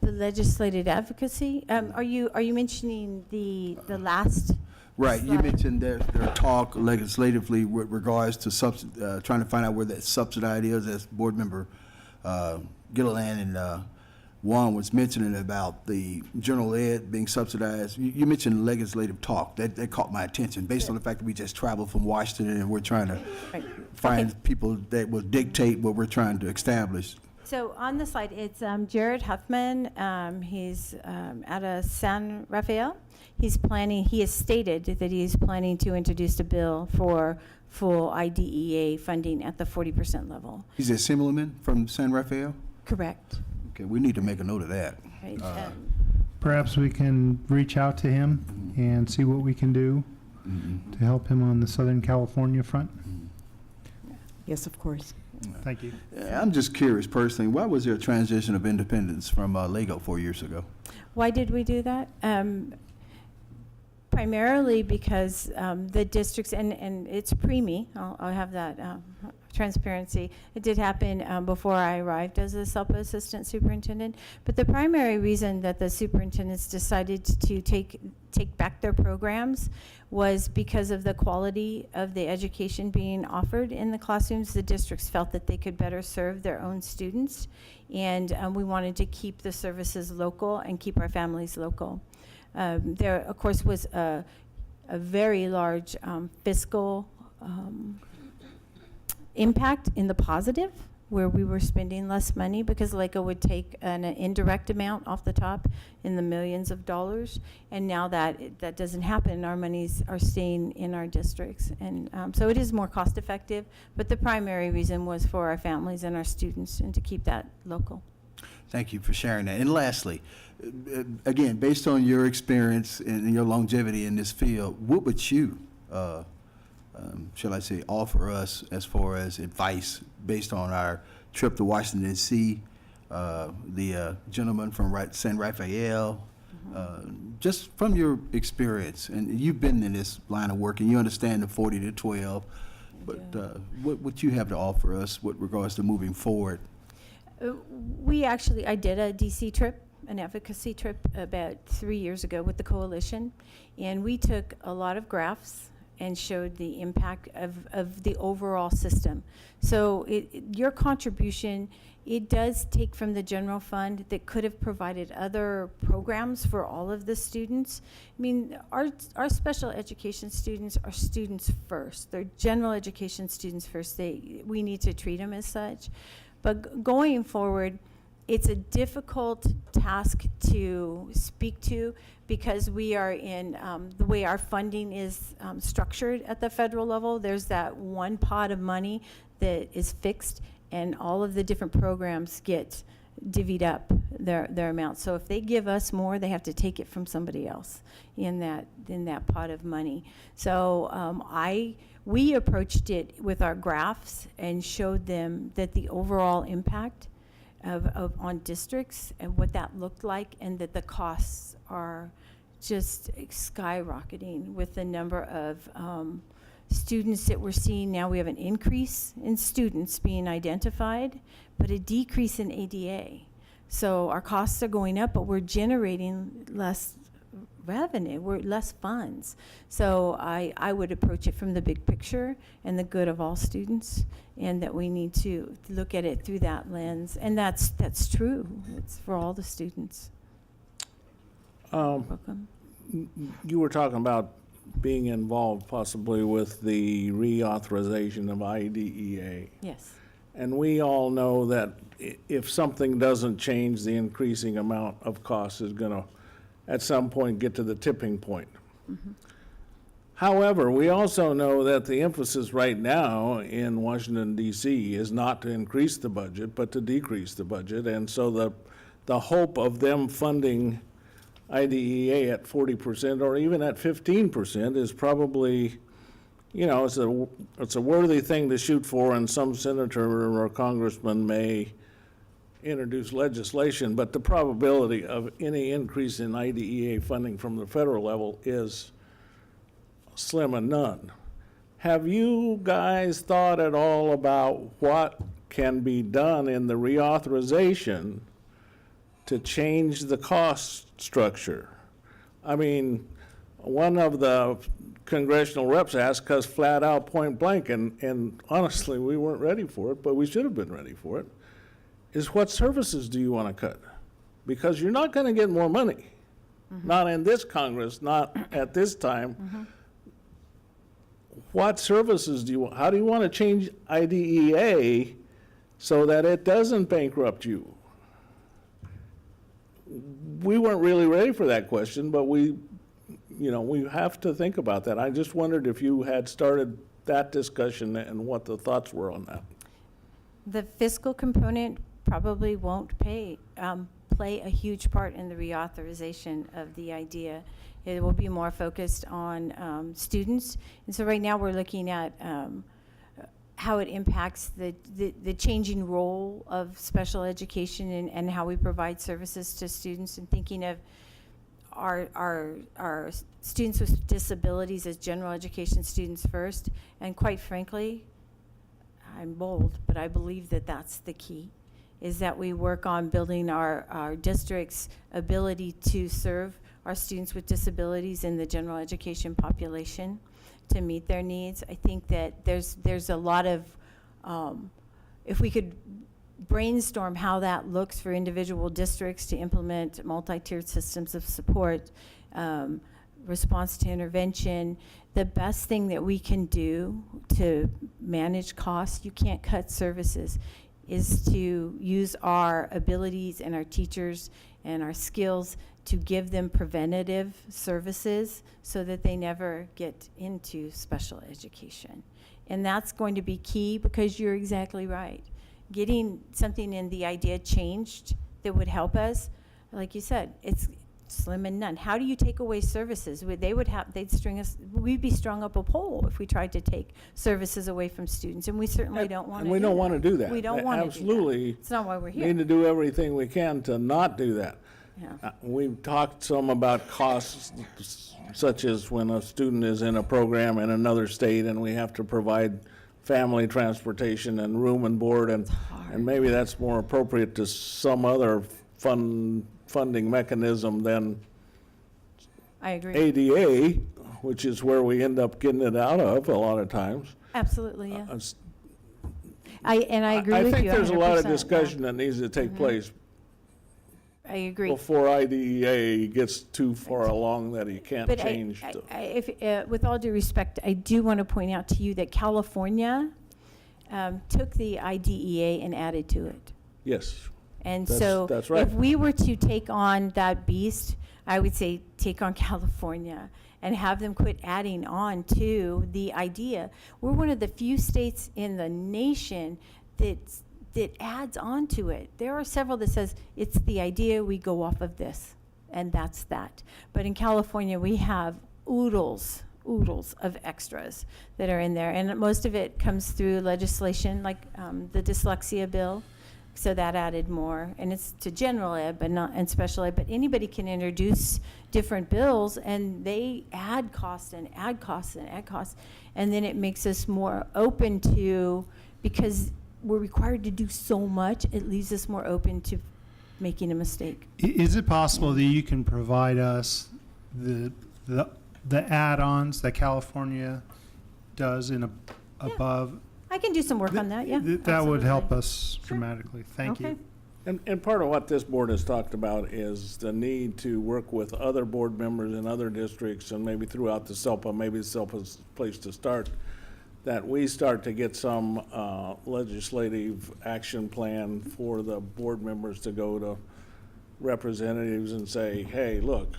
The legislative advocacy, are you mentioning the last? Right, you slide? mentioned their talk legislatively with regards to trying to find out where that subsidized is, as Board Member Gilliland and Juan was mentioning about the general ed being subsidized. You mentioned legislative talk. That caught my attention, based on the fact that we just traveled from Washington and we're trying to Right. find people that will dictate what we're trying to establish. So on the slide, it's Jared Huffman. He's out of San Rafael. He has stated that he is planning to introduce a bill for full IDEA funding at the 40% level. He's a Assemblyman from San Rafael? Correct. Okay, we need to make a note of that. Right. Perhaps we can reach out to him and see what we can do to help him on the Southern California front. Yes, of course. Thank you. I'm just curious personally, why was there a transition of independence from Lego 4 years ago? Why did we do that? Primarily because the districts, and it's pre-me, I'll have that transparency. It did happen before I arrived as a SELPA assistant superintendent, but the primary reason that the superintendents decided to take back their programs was because of the quality of the education being offered in the classrooms. The districts felt that they could better serve their own students, and we wanted to keep the services local and keep our families local. There, of course, was a very large fiscal impact in the positive, where we were spending less money because LEGO would take an indirect amount off the top in the millions of dollars, and now that doesn't happen. Our monies are staying in our districts, and so it is more cost effective, but the primary reason was for our families and our students and to keep that local. Thank you for sharing that. And lastly, again, based on your experience and your longevity in this field, what would you, shall I say, offer us as far as advice based on our trip to Washington, D.C., the gentleman from San Rafael, just from your experience, and you've been in this line of work and you understand the 40 to 12, but what would you have to offer us with regards to moving forward? I did a DC trip, an advocacy trip about 3 years ago with the coalition, and we took a lot of graphs and showed the impact of the overall system. So your contribution, it does take from the general fund that could have provided other programs for all of the students. I mean, our special education students are students first. They're general education students first. We need to treat them as such. But going forward, it's a difficult task to speak to because we are in the way our funding is structured at the federal level. There's that one pot of money that is fixed, and all of the different programs get divvied up their amount. So if they give us more, they have to take it from somebody else in that pot of money. So we approached it with our graphs and showed them that the overall impact on districts and what that looked like, and that the costs are just skyrocketing with the number of students that we're seeing now. We have an increase in students being identified, but a decrease in ADA. So our costs are going up, but we're generating less revenue, less funds. So I would approach it from the big picture and the good of all students, and that we need to look at it through that lens. And that's true. It's for all the students. Welcome. You were talking about being involved possibly with the reauthorization of IDEA. Yes. And we all know that if something doesn't change, the increasing amount of cost is going to, at some point, get to the tipping point. Mm-hmm. However, we also know that the emphasis right now in Washington, D.C. is not to increase the budget, but to decrease the budget. And so the hope of them funding IDEA at 40% or even at 15% is probably, it's a worthy thing to shoot for, and some senator or congressman may introduce legislation, but the probability of any increase in IDEA funding from the federal level is slim and none. Have you guys thought at all about what can be done in the reauthorization to change the cost structure? I mean, one of the congressional reps asked us flat out, point blank, and honestly, we weren't ready for it, but we should have been ready for it, is what services do you want to cut? Because you're not going to get more money. Mm-hmm. Not in this Congress, not at this time. Mm-hmm. What services how do you want to change IDEA so that it doesn't bankrupt you? We weren't really ready for that question, but we have to think about that. I just wondered if you had started that discussion and what the thoughts were on that. The fiscal component probably won't play a huge part in the reauthorization of the idea. It will be more focused on students. And so right now we're looking at how it impacts the changing role of special education and how we provide services to students, and thinking of our students with disabilities as general education students first. And quite frankly, I'm bold, but I believe that that's the key, is that we work on building our district's ability to serve our students with disabilities in the general education population to meet their needs. I think that there's a lot of, if we could brainstorm how that looks for individual districts to implement multi-tiered systems of support, response to intervention, the best thing that we can do to manage costs, you can't cut services, is to use our abilities and our teachers and our skills to give them preventative services so that they never get into special education. And that's going to be key, because you're exactly right. Getting something in the idea changed that would help us, like you said, it's slim and none. How do you take away services? They'd string us, we'd be strung up a pole if we tried to take services away from students, and we certainly don't want to do that. And we don't want to do that. We don't want to do that. Absolutely. It's not why we're here. Need to do everything we can to not do that. Yeah. We've talked some about costs, such as when a student is in a program in another state and we have to provide family transportation and room and board, and maybe that's more appropriate to some other funding mechanism than I agree. ADA, which is where we end up getting it out of a lot of times. Absolutely, yeah. Uh, I agree with you. I think there's a lot of 100%, discussion that needs to take place I agree. before IDEA gets too far along that he can't But change. with all due respect, I do want to point out to you that California took the IDEA and added to it. Yes. And That's right. if we were to take on that beast, I would say take on California and have them quit adding on to the idea. We're one of the few states in the nation that adds on to it. There are several that says it's the idea, we go off of this, and that's that. But in California, we have oodles of extras that are in there, and most of it comes through legislation, like the dyslexia bill. So that added more, and it's to general ed, but not and special ed. But anybody can introduce different bills, and they add costs and add costs and add costs, and then it makes us more open to, because we're required to do so much, it leaves us more open to making a mistake. Is it possible that you can provide us the add-ons that California does above? I can do some work on that, yeah. That would help absolutely. us dramatically. Thank Okay. you. And part of what this board has talked about is the need to work with other board members in other districts, and maybe throughout the SELPA, maybe SELPA's a place to start, that we start to get some legislative action plan for the board members to go to representatives and say, hey, look,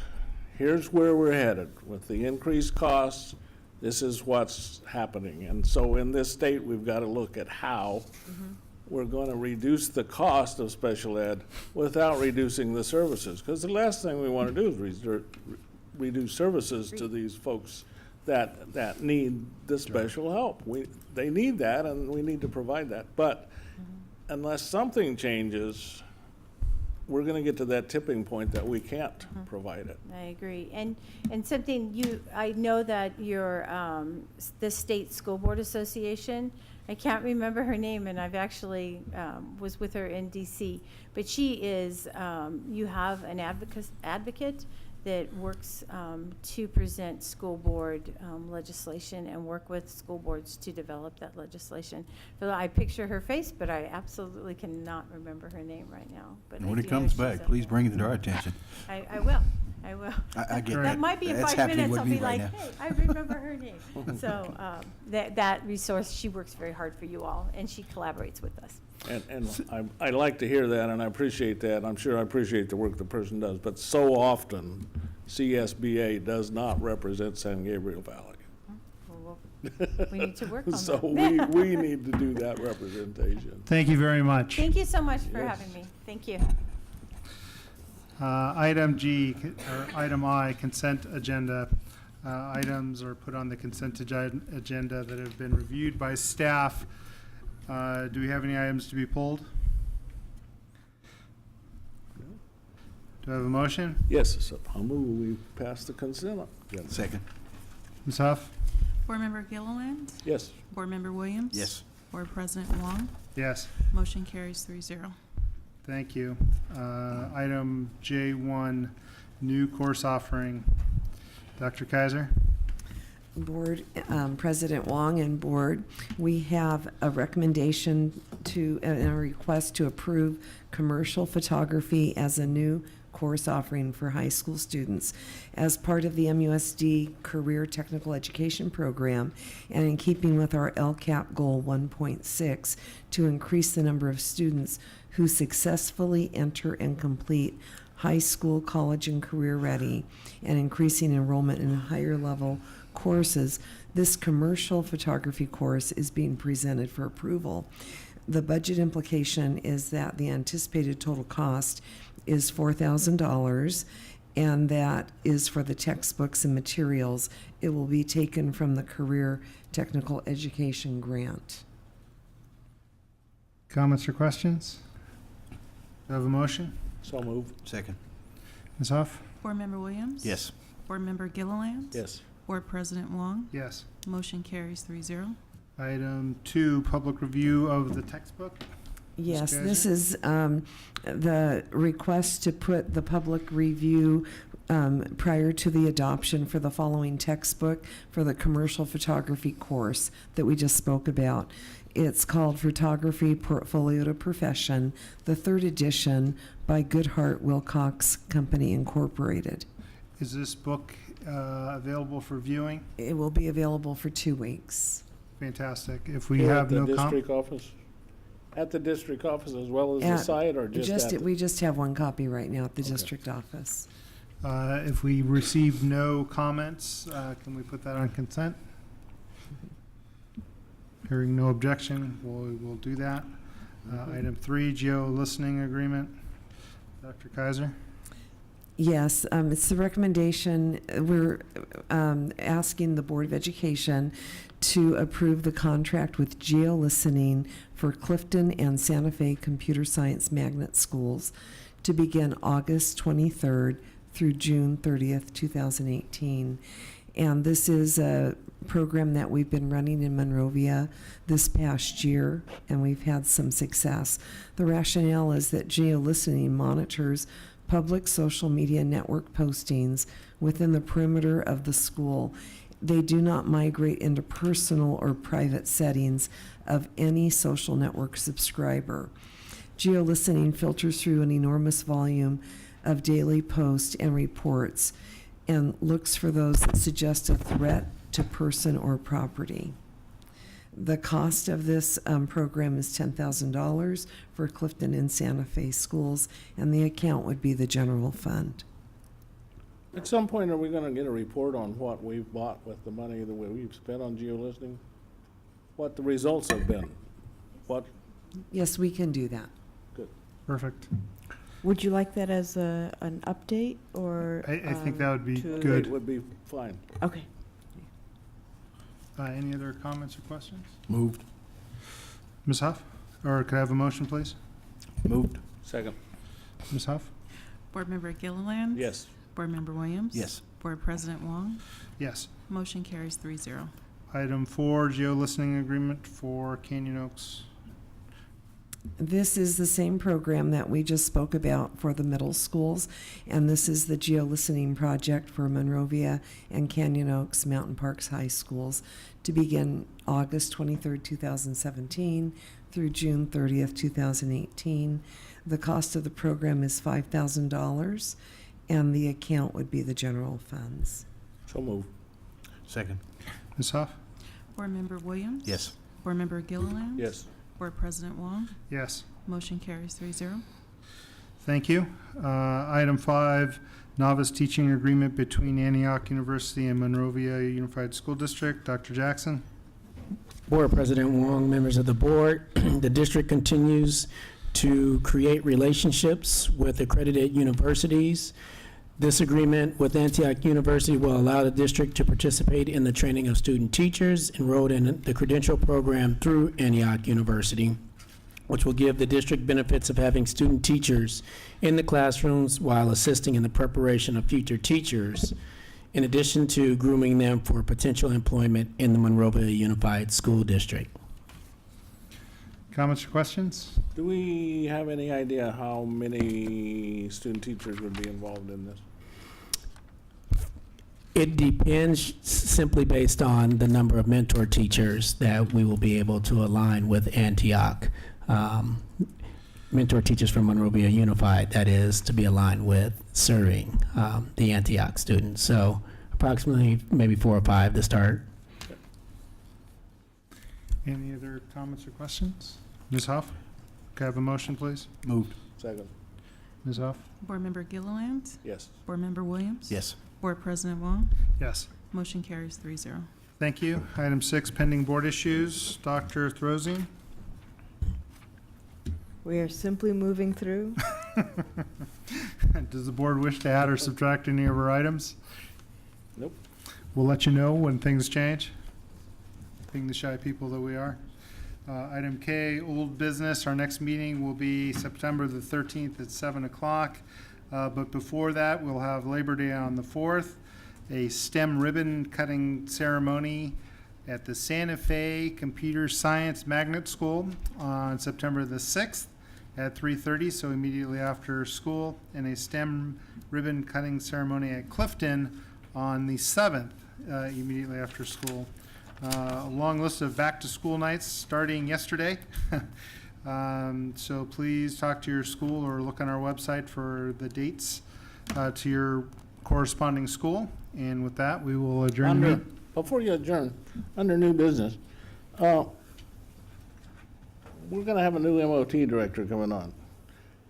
here's where we're headed with the increased costs. This is what's happening. And so in this state, we've got to look at how we're going to reduce the cost of special ed without reducing the services. Because the last thing we want to do is reduce services to these folks that need the special help. They need that, and we need to provide that. But unless something changes, we're going to get to that tipping point that we can't provide it. I agree. And something I know that your, the State School Board Association, I can't remember her name, and I've actually was with her in DC, but she is, you have an advocate that works to present school board legislation and work with school boards to develop that legislation. So I picture her face, but I absolutely cannot remember her name right now. But And when it comes back, please bring it to our attention. I will. I will. I get That that. Might be in That's 5 happening minutes, with I'll me be right like, now. hey, I remember her name. So that resource, she works very hard for you all, and she collaborates with us. And I like to hear that, and I appreciate that. I'm sure I appreciate the work the person does, but so often CSBA does not represent San Gabriel Valley. Well, we need to work on So that. we need to do that representation. Thank you very much. Thank you so much for Yes. having me. Thank you. Item G, or item I, consent agenda. Items are put on the consent agenda that have been reviewed by staff. Do we have any items to be pulled? Do I have a motion? Yes, so I'll move, we pass the consent. Second. Ms. Huff? Board Member Gilliland? Yes. Board Member Williams? Yes. Board President Wong? Yes. Motion carries 3-0. Thank you. Item J1, new course offering. Dr. Kaiser? Board President Wong and Board, we have a recommendation and a request to approve commercial photography as a new course offering for high school students as part of the MUSD Career Technical Education Program, and in keeping with our LCAP Goal 1.6 to increase the number of students who successfully enter and complete high school, college, and career ready, and increasing enrollment in higher level courses. This commercial photography course is being presented for approval. The budget implication is that the anticipated total cost is $4,000, and that is for the textbooks and materials. It will be taken from the Career Technical Education Grant. Comments or questions? Do I have a motion? So moved. Second. Ms. Huff? Board Member Williams? Yes. Board Member Gilliland? Yes. Board President Wong? Yes. Motion carries 3-0. Item 2, public review of the textbook. Yes, Ms. this is the request to put the public review prior to the adoption for the following textbook for the commercial photography course that we just spoke about. It's called Photography Portfolio to Profession, the 3rd edition by Goodhart Wilcox Company Incorporated. Is this book available for viewing? It will be available for 2 weeks. Fantastic. If we Here have at the no district office? At the district office as well as the At- site, or just at the? We just have one copy right now at the Okay. district office. if we receive no comments, can we put that on consent? Hearing no objection, we'll do that. Item 3, geo-listening agreement. Dr. Kaiser? Yes, it's the recommendation, we're asking the Board of Education to approve the contract with geo-listening for Clifton and Santa Fe Computer Science Magnet Schools to begin August 23rd through June 30th, 2018. And this is a program that we've been running in Monrovia this past year, and we've had some success. The rationale is that geo-listening monitors public social media network postings within the perimeter of the school. They do not migrate into personal or private settings of any social network subscriber. Geo-listening filters through an enormous volume of daily posts and reports and looks for those that suggest a threat to person or property. The cost of this program is $10,000 for Clifton and Santa Fe schools, and the account would be the general fund. At some point, are we gonna get a report on what we've bought with the money that we've spent on geo-listening? What the results have been? What, Yes, we can do that. Perfect. Would you like that as an update, or? I think that would be to- good. it would be fine. Okay. Any other comments or questions? Moved. Ms. Huff? Or could I have a motion, please? Moved. Second. Ms. Huff? Board Member Gilliland? Yes. Board Member Williams? Yes. Board President Wong? Yes. Motion carries 3-0. Item 4, geo-listening agreement for Canyon Oaks. This is the same program that we just spoke about for the middle schools, and this is the geo-listening project for Monrovia and Canyon Oaks Mountain Parks High Schools to begin August 23rd, 2017 through June 30th, 2018. The cost of the program is $5,000, and the account would be the general funds. So moved. Second. Ms. Huff? Board Member Williams? Yes. Board Member Gilliland? Yes. Board President Wong? Yes. Motion carries 3-0. Thank you. Item 5, novice teaching agreement between Antioch University and Monrovia Unified School District. Dr. Jackson? Board President Wong, members of the board, the district continues to create relationships with accredited universities. This agreement with Antioch University will allow the district to participate in the training of student teachers enrolled in the credential program through Antioch University, which will give the district benefits of having student teachers in the classrooms while assisting in the preparation of future teachers, in addition to grooming them for potential employment in the Monrovia Unified School District. Comments or questions? Do we have any idea how many student teachers would be involved in this? It depends simply based on the number of mentor teachers that we will be able to align with Antioch. Mentor teachers from Monrovia Unified, that is, to be aligned with serving the Antioch students. So approximately maybe 4 or 5 to start. Any other comments or questions? Ms. Huff? Can I have a motion, please? Moved. Second. Ms. Huff? Board Member Gilliland? Yes. Board Member Williams? Yes. Board President Wong? Yes. Motion carries 3-0. Thank you. Item 6, pending board issues. Dr. Throsian? We are simply moving through. Does the board wish to add or subtract any of our items? Nope. We'll let you know when things change. Being the shy people that we are. Item K, old business. Our next meeting will be September the 13th at 7 o'clock. But before that, we'll have Labor Day on the 4th, a STEM ribbon cutting ceremony at the Santa Fe Computer Science Magnet School on September the 6th at 3:30, so immediately after school, and a STEM ribbon cutting ceremony at Clifton on the 7th, immediately after school. A long list of back-to-school nights starting yesterday. So please talk to your school or look on our website for the dates to your corresponding school. And with that, we will adjourn. Before you adjourn, under new business, we're going to have a new MOT director coming on.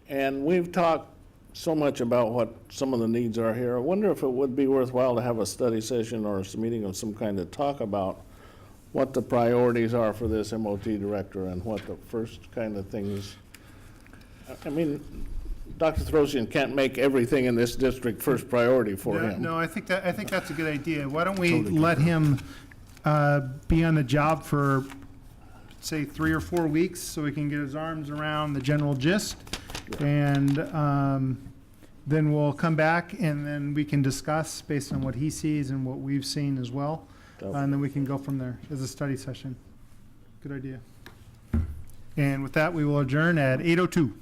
And we've talked so much about what some of the needs are here. I wonder if it would be worthwhile to have a study session or a meeting of some kind to talk about what the priorities are for this MOT director and what the first kind of things. I mean, Dr. Throsian can't make everything in this district first priority for him. No, I think that's a good idea. Why don't we let him be on the job for, say, 3 or 4 weeks so he can get his arms around the general gist, and then we'll come back and then we can discuss based on what he sees and what we've seen as well, and then we can go from there as a study session. Good idea. And with that, we will adjourn at 8:02.